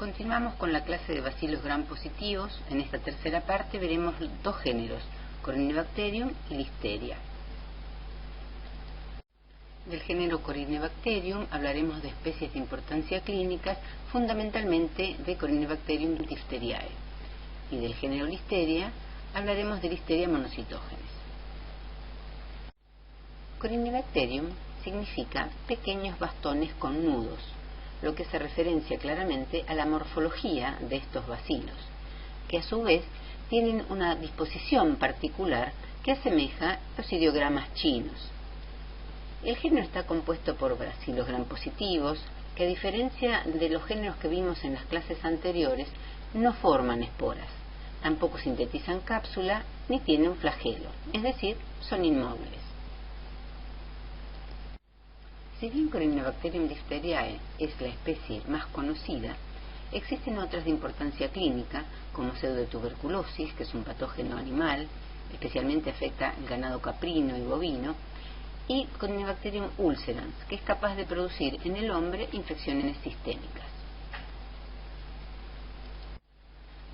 Continuamos con la clase de bacilos gram positivos. En esta tercera parte veremos dos géneros, Corynebacterium y Listeria. Del género Corynebacterium hablaremos de especies de importancia clínica, fundamentalmente de Corynebacterium diphtheriae. Y del género Listeria hablaremos de Listeria monocytogenes. Corynebacterium significa pequeños bastones con nudos, lo que se referencia claramente a la morfología de estos bacilos, que a su vez tienen una disposición particular que asemeja los ideogramas chinos. El género está compuesto por bacilos gram positivos, que a diferencia de los géneros que vimos en las clases anteriores, no forman esporas, tampoco sintetizan cápsula ni tienen un flagelo, es decir, son inmóviles. Si bien Corynebacterium diphtheriae es la especie más conocida, existen otras de importancia clínica, como pseudotuberculosis, que es un patógeno animal, especialmente afecta el ganado caprino y bovino, y Corynebacterium ulcerans, que es capaz de producir en el hombre infecciones sistémicas.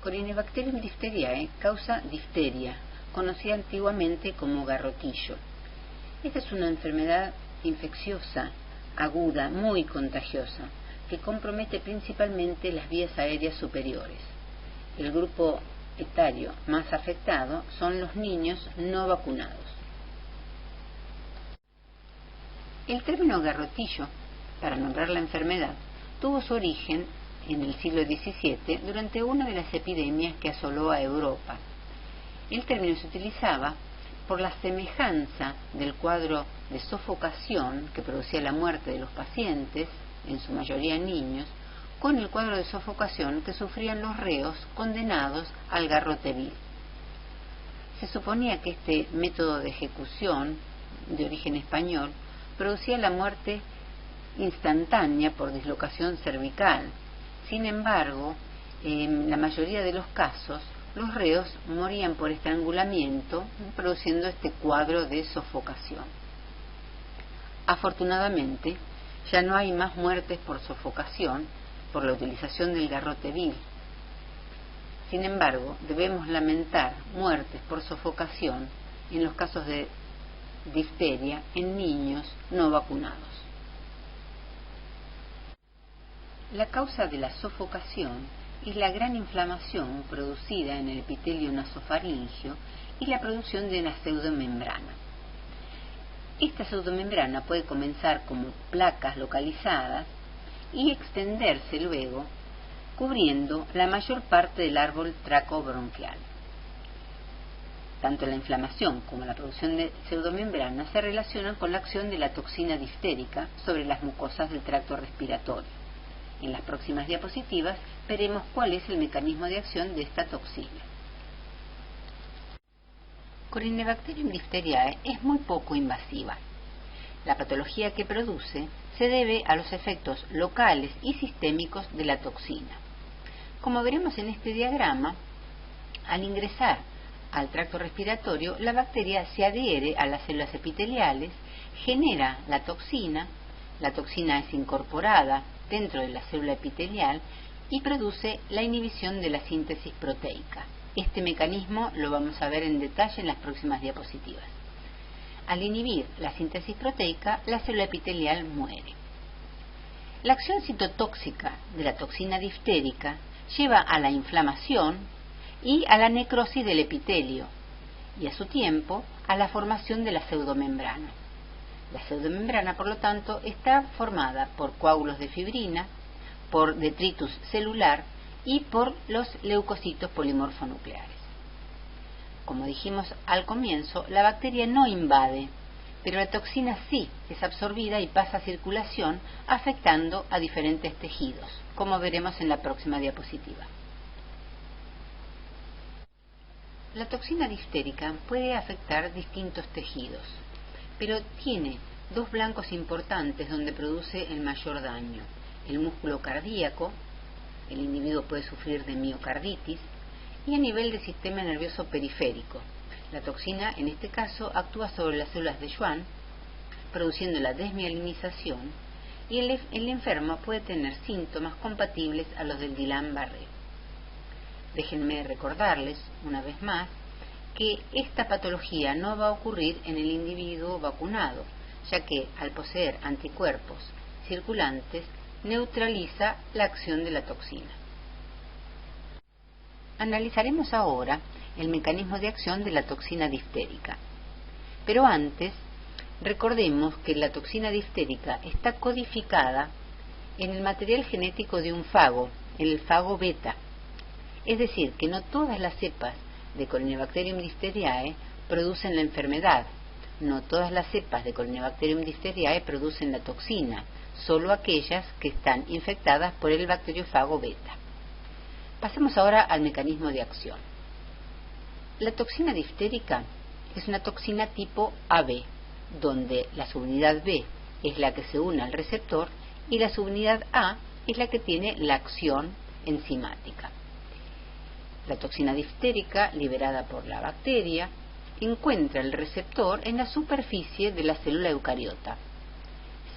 Corynebacterium diphtheriae causa difteria, conocida antiguamente como garrotillo. Esta es una enfermedad infecciosa, aguda, muy contagiosa, que compromete principalmente las vías aéreas superiores. El grupo etario más afectado son los niños no vacunados. El término garrotillo, para nombrar la enfermedad, tuvo su origen en el siglo XVII durante una de las epidemias que asoló a Europa. El término se utilizaba por la semejanza del cuadro de sofocación que producía la muerte de los pacientes, en su mayoría niños, con el cuadro de sofocación que sufrían los reos condenados al garrote vil. Se suponía que este método de ejecución, de origen español, producía la muerte instantánea por dislocación cervical. Sin embargo, en la mayoría de los casos, los reos morían por estrangulamiento, produciendo este cuadro de sofocación. Afortunadamente, ya no hay más muertes por sofocación por la utilización del garrote vil. Sin embargo, debemos lamentar muertes por sofocación en los casos de difteria en niños no vacunados. La causa de la sofocación es la gran inflamación producida en el epitelio nasofaringeo y la producción de una pseudomembrana. Esta pseudomembrana puede comenzar como placas localizadas y extenderse luego, cubriendo la mayor parte del árbol tracobronquial. Tanto la inflamación como la producción de pseudomembrana se relacionan con la acción de la toxina diftérica sobre las mucosas del tracto respiratorio. En las próximas diapositivas veremos cuál es el mecanismo de acción de esta toxina. Corynebacterium diphtheriae es muy poco invasiva. La patología que produce se debe a los efectos locales y sistémicos de la toxina. Como veremos en este diagrama, al ingresar al tracto respiratorio, la bacteria se adhiere a las células epiteliales, genera la toxina es incorporada dentro de la célula epitelial y produce la inhibición de la síntesis proteica. Este mecanismo lo vamos a ver en detalle en las próximas diapositivas. Al inhibir la síntesis proteica, la célula epitelial muere. La acción citotóxica de la toxina diftérica lleva a la inflamación y a la necrosis del epitelio y a su tiempo a la formación de la pseudomembrana. La pseudomembrana, por lo tanto, está formada por coágulos de fibrina, por detritus celular y por los leucocitos polimorfonucleares. Como dijimos al comienzo, la bacteria no invade, pero la toxina sí es absorbida y pasa a circulación, afectando a diferentes tejidos, como veremos en la próxima diapositiva. La toxina diftérica puede afectar distintos tejidos, pero tiene dos blancos importantes donde produce el mayor daño: el músculo cardíaco, el individuo puede sufrir de miocarditis, y a nivel del sistema nervioso periférico. La toxina, en este caso, actúa sobre las células de Schwann, produciendo la desmielinización y el enfermo puede tener síntomas compatibles a los del Guillain-Barré. Déjenme recordarles, una vez más, que esta patología no va a ocurrir en el individuo vacunado, ya que al poseer anticuerpos circulantes neutraliza la acción de la toxina. Analizaremos ahora el mecanismo de acción de la toxina diftérica. Pero antes, recordemos que la toxina diftérica está codificada en el material genético de un fago, el fago beta. Es decir, que no todas las cepas de Corynebacterium diphtheriae producen la enfermedad. No todas las cepas de Corynebacterium diphtheriae producen la toxina, solo aquellas que están infectadas por el bacteriofago beta. Pasemos ahora al mecanismo de acción. La toxina diftérica es una toxina tipo AB, donde la subunidad B es la que se une al receptor y la subunidad A es la que tiene la acción enzimática. La toxina diftérica, liberada por la bacteria, encuentra el receptor en la superficie de la célula eucariota.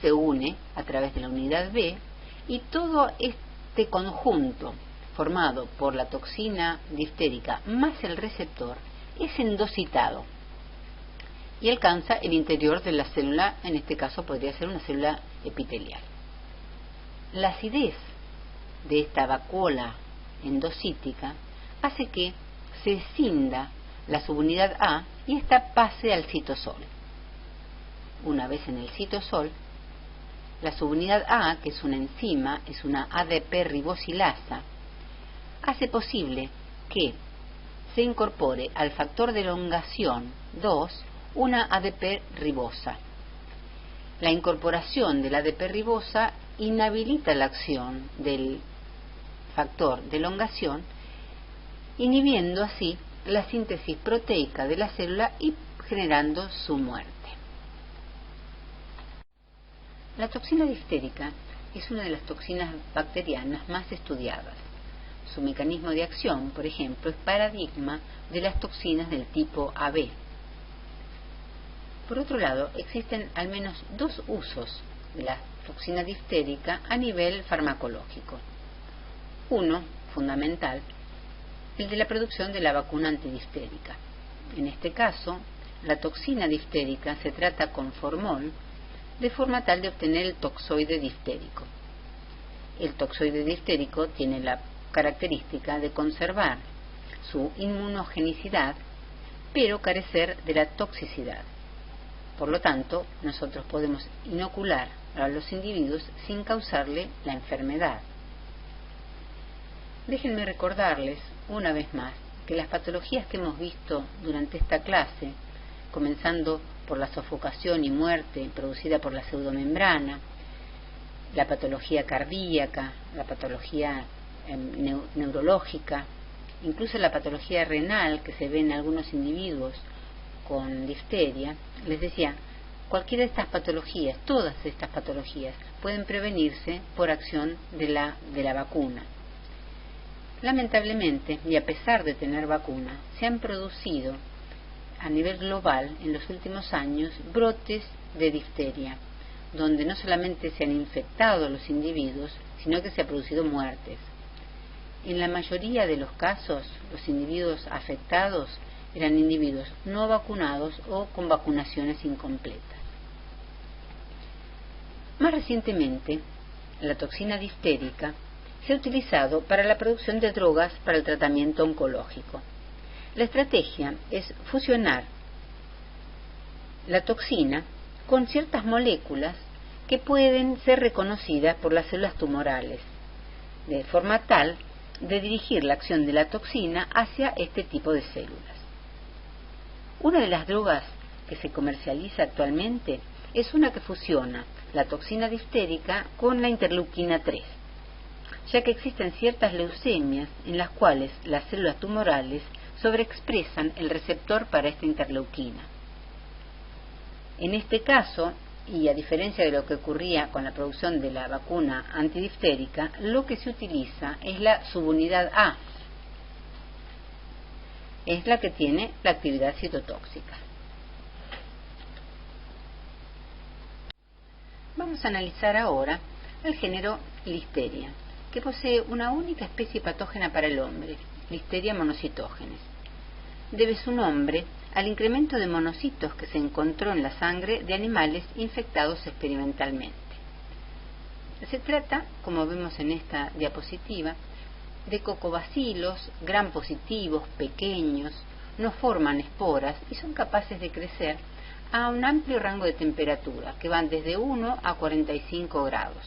Se une a través de la unidad B y todo este conjunto formado por la toxina diftérica más el receptor es endocitado y alcanza el interior de la célula, en este caso podría ser una célula epitelial. La acidez de esta vacuola endocítica hace que se escinda la subunidad A y ésta pase al citosol. Una vez en el citosol, la subunidad A, que es una enzima, es una ADP ribosilasa, hace posible que se incorpore al factor de elongación 2 una ADP ribosa. La incorporación de la ADP ribosa inhabilita la acción del factor de elongación, inhibiendo así la síntesis proteica de la célula y generando su muerte. La toxina diftérica es una de las toxinas bacterianas más estudiadas. Su mecanismo de acción, por ejemplo, es paradigma de las toxinas del tipo AB. Por otro lado, existen al menos dos usos de la toxina diftérica a nivel farmacológico. Uno, fundamental, el de la producción de la vacuna antidiftérica. En este caso, la toxina diftérica se trata con formol de forma tal de obtener el toxoide diftérico. El toxoide diftérico tiene la característica de conservar su inmunogenicidad, pero carecer de la toxicidad. Por lo tanto, nosotros podemos inocular a los individuos sin causarle la enfermedad. Déjenme recordarles, una vez más, que las patologías que hemos visto durante esta clase, comenzando por la sofocación y muerte producida por la pseudomembrana, la patología cardíaca, la patología neurológica, incluso la patología renal que se ve en algunos individuos con difteria, les decía, cualquiera de estas patologías, todas estas patologías, pueden prevenirse por acción de la vacuna. Lamentablemente, y a pesar de tener vacuna, se han producido a nivel global en los últimos años brotes de difteria, donde no solamente se han infectado los individuos, sino que se han producido muertes. En la mayoría de los casos, los individuos afectados eran individuos no vacunados o con vacunaciones incompletas. Más recientemente, la toxina diftérica se ha utilizado para la producción de drogas para el tratamiento oncológico. La estrategia es fusionar la toxina con ciertas moléculas que pueden ser reconocidas por las células tumorales, de forma tal de dirigir la acción de la toxina hacia este tipo de células. Una de las drogas que se comercializa actualmente es una que fusiona la toxina diftérica con la interleuquina 3, ya que existen ciertas leucemias en las cuales las células tumorales sobreexpresan el receptor para esta interleuquina. En este caso, y a diferencia de lo que ocurría con la producción de la vacuna antidiftérica, lo que se utiliza es la subunidad A, es la que tiene la actividad citotóxica. Vamos a analizar ahora el género Listeria, que posee una única especie patógena para el hombre, Listeria monocytogenes. Debe su nombre al incremento de monocitos que se encontró en la sangre de animales infectados experimentalmente. Se trata, como vemos en esta diapositiva, de cocobacilos gram positivos, pequeños, no forman esporas y son capaces de crecer a un amplio rango de temperatura, que van desde 1 a 45 grados.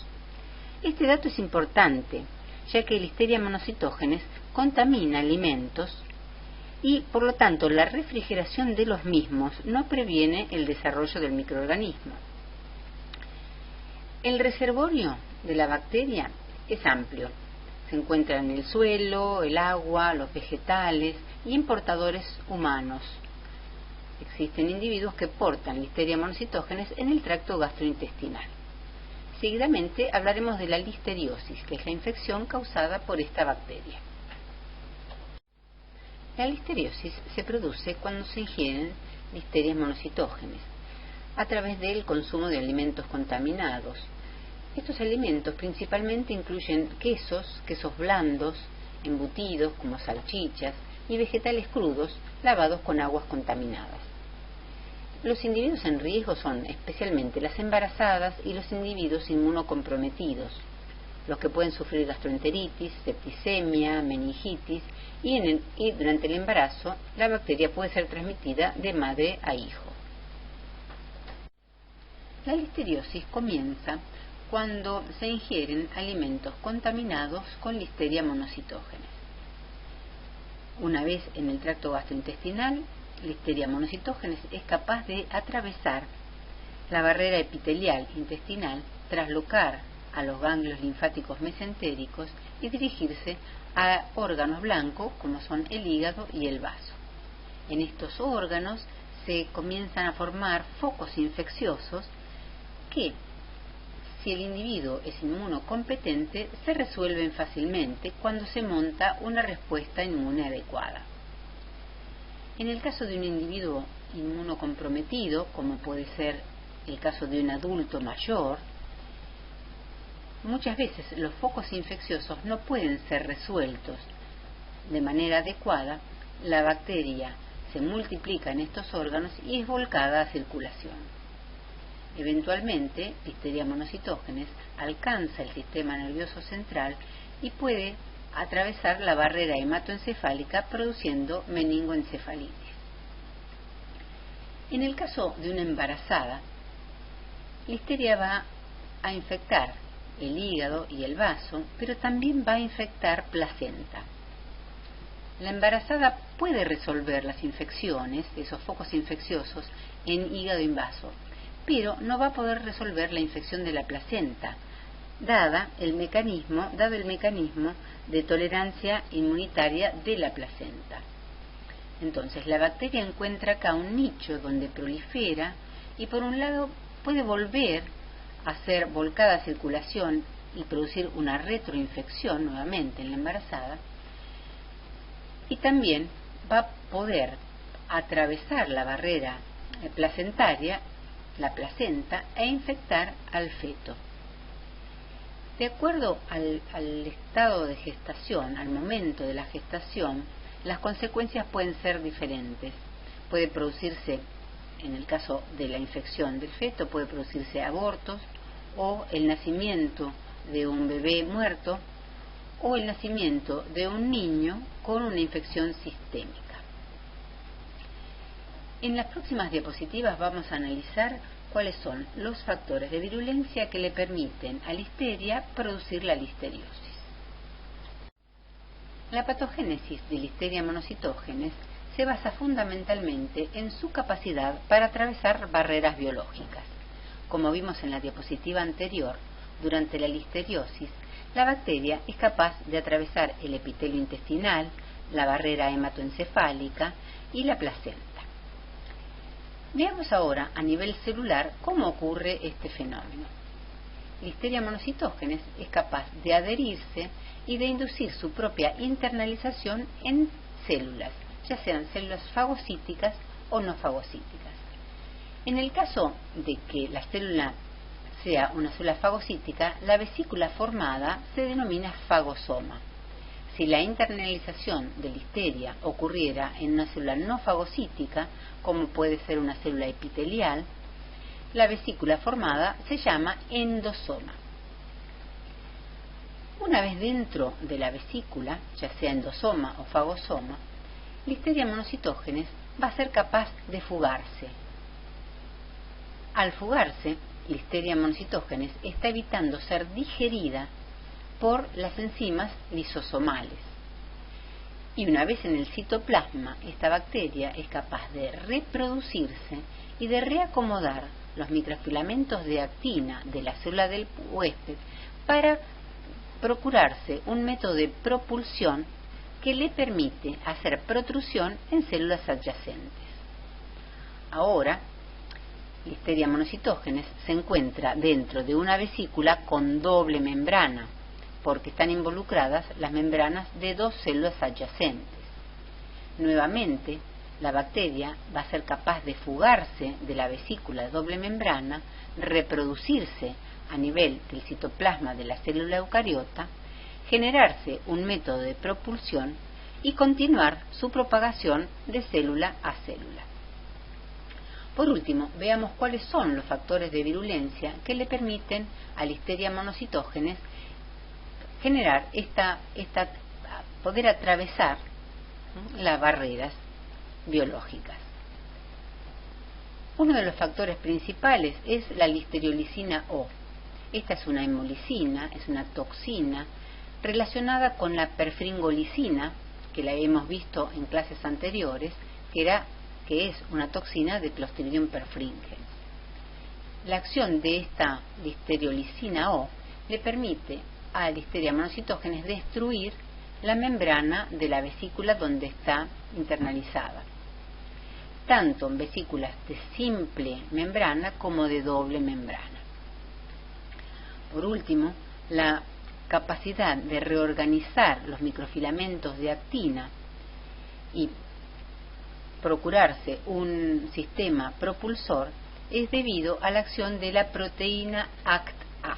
Este dato es importante, ya que Listeria monocytogenes contamina alimentos y, por lo tanto, la refrigeración de los mismos no previene el desarrollo del microorganismo. El reservorio de la bacteria es amplio. Se encuentra en el suelo, el agua, los vegetales y en portadores humanos. Existen individuos que portan Listeria monocytogenes en el tracto gastrointestinal. Seguidamente hablaremos de la listeriosis, que es la infección causada por esta bacteria. La listeriosis se produce cuando se ingieren Listerias monocytogenes a través del consumo de alimentos contaminados. Estos alimentos principalmente incluyen quesos blandos, embutidos como salchichas y vegetales crudos lavados con aguas contaminadas. Los individuos en riesgo son especialmente las embarazadas y los individuos inmunocomprometidos, los que pueden sufrir gastroenteritis, septicemia, meningitis y durante el embarazo la bacteria puede ser transmitida de madre a hijo. La listeriosis comienza cuando se ingieren alimentos contaminados con Listeria monocytogenes. Una vez en el tracto gastrointestinal, Listeria monocytogenes es capaz de atravesar la barrera epitelial intestinal, traslocar a los ganglios linfáticos mesentéricos y dirigirse a órganos blancos como son el hígado y el vaso. En estos órganos se comienzan a formar focos infecciosos que, si el individuo es inmunocompetente, se resuelven fácilmente cuando se monta una respuesta inmune adecuada. En el caso de un individuo inmunocomprometido, como puede ser el caso de un adulto mayor, muchas veces los focos infecciosos no pueden ser resueltos de manera adecuada, la bacteria se multiplica en estos órganos y es volcada a circulación. Eventualmente, Listeria monocytogenes alcanza el sistema nervioso central y puede atravesar la barrera hematoencefálica produciendo meningoencefalitis. En el caso de una embarazada, Listeria va a infectar el hígado y el vaso, pero también va a infectar placenta. La embarazada puede resolver las infecciones, esos focos infecciosos, en hígado y vaso, pero no va a poder resolver la infección de la placenta, dado el mecanismo de tolerancia inmunitaria de la placenta. Entonces, la bacteria encuentra acá un nicho donde prolifera y por un lado puede volver a ser volcada a circulación y producir una retroinfección nuevamente en la embarazada, y también va a poder atravesar la barrera placentaria, la placenta, e infectar al feto. De acuerdo al estado de gestación, al momento de la gestación, las consecuencias pueden ser diferentes. Puede producirse, en el caso de la infección del feto, puede producirse abortos o el nacimiento de un bebé muerto o el nacimiento de un niño con una infección sistémica. En las próximas diapositivas vamos a analizar cuáles son los factores de virulencia que le permiten a Listeria producir la listeriosis. La patogénesis de Listeria monocytogenes se basa fundamentalmente en su capacidad para atravesar barreras biológicas. Como vimos en la diapositiva anterior, durante la listeriosis, la bacteria es capaz de atravesar el epitelio intestinal, la barrera hematoencefálica y la placenta. Veamos ahora a nivel celular cómo ocurre este fenómeno. Listeria monocytogenes es capaz de adherirse y de inducir su propia internalización en células, ya sean células fagocíticas o no fagocíticas. En el caso de que la célula sea una célula fagocítica, la vesícula formada se denomina fagosoma. Si la internalización de Listeria ocurriera en una célula no fagocítica, como puede ser una célula epitelial, la vesícula formada se llama endosoma. Una vez dentro de la vesícula, ya sea endosoma o fagosoma, Listeria monocytogenes va a ser capaz de fugarse. Al fugarse, Listeria monocytogenes está evitando ser digerida por las enzimas lisosomales. Y una vez en el citoplasma, esta bacteria es capaz de reproducirse y de reacomodar los microfilamentos de actina de la célula del huésped para procurarse un método de propulsión que le permite hacer protrusión en células adyacentes. Ahora, Listeria monocytogenes se encuentra dentro de una vesícula con doble membrana, porque están involucradas las membranas de dos células adyacentes. Nuevamente, la bacteria va a ser capaz de fugarse de la vesícula de doble membrana, reproducirse a nivel del citoplasma de la célula eucariota, generarse un método de propulsión y continuar su propagación de célula a célula. Por último, veamos cuáles son los factores de virulencia que le permiten a Listeria monocytogenes generar poder atravesar las barreras biológicas. Uno de los factores principales es la listeriolizina O. Esta es una hemolicina, es una toxina relacionada con la perfringolicina, que la hemos visto en clases anteriores, que es una toxina de Clostridium perfringens. La acción de esta listeriolizina O le permite a Listeria monocytogenes destruir la membrana de la vesícula donde está internalizada, tanto en vesículas de simple membrana como de doble membrana. Por último, la capacidad de reorganizar los microfilamentos de actina y procurarse un sistema propulsor es debido a la acción de la proteína ACT-A.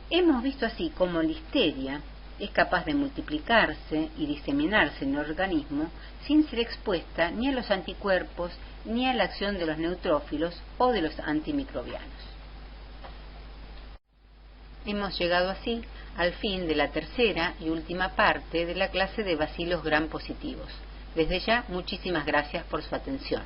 Hemos visto así cómo Listeria es capaz de multiplicarse y diseminarse en el organismo sin ser expuesta ni a los anticuerpos ni a la acción de los neutrófilos o de los antimicrobianos. Hemos llegado así al fin de la tercera y última parte de la clase de bacilos gram positivos. Desde ya, muchísimas gracias por su atención.